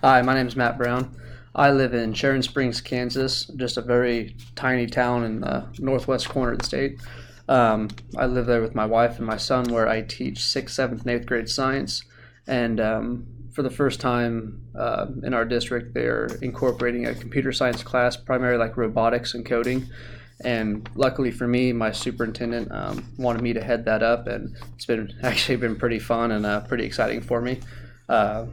Hi, my name is Matt Brown. I live in Sharon Springs, Kansas, just a very tiny town in the northwest corner of the state. I live there with my wife and my son, where I teach sixth, seventh, and eighth grade science. And for the first time in our district, they're incorporating a computer science class, primarily like robotics and coding. And luckily for me, my superintendent wanted me to head that up, and it's been actually been pretty fun and pretty exciting for me. Uh,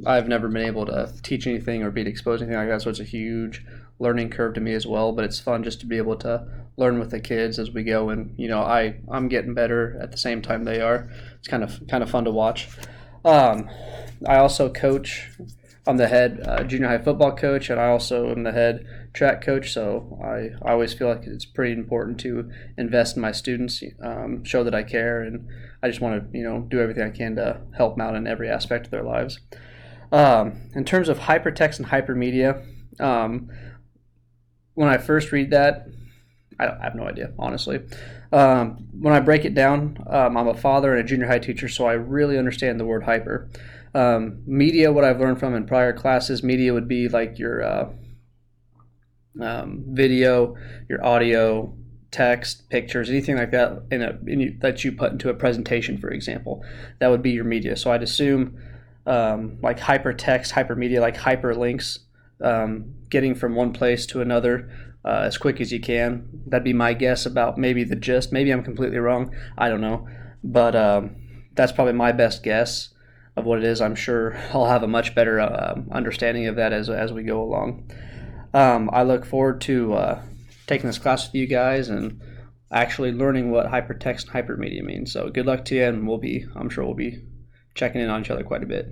I've never been able to teach anything or be exposed to anything like that, so it's a huge learning curve to me as well. But it's fun just to be able to learn with the kids as we go, and I'm getting better at the same time they are. It's kind of fun to watch. Um, I also coach. I'm the head junior high football coach, and I also am the head track coach. So I always feel like it's pretty important to invest in my students, show that I care, and I just want to do everything I can to help them out in every aspect of their lives. In terms of hypertext and hypermedia, um, when I first read that, I have no idea, honestly. When I break it down, I'm a father and a junior high teacher, so I really understand the word hyper. Media, what I've learned from in prior classes, media would be like your video, your audio, text, pictures, anything like that that you put into a presentation, for example. That would be your media. So I'd assume like hypertext, hypermedia, like hyperlinks, getting from one place to another as quick as you can. That'd be my guess about maybe the gist. Maybe I'm completely wrong. I don't know. But that's probably my best guess of what it is. I'm sure I'll have a much better understanding of that as we go along. I look forward to taking this class with you guys and actually learning what hypertext and hypermedia means. So good luck to you, and I'm sure we'll be checking in on each other quite a bit.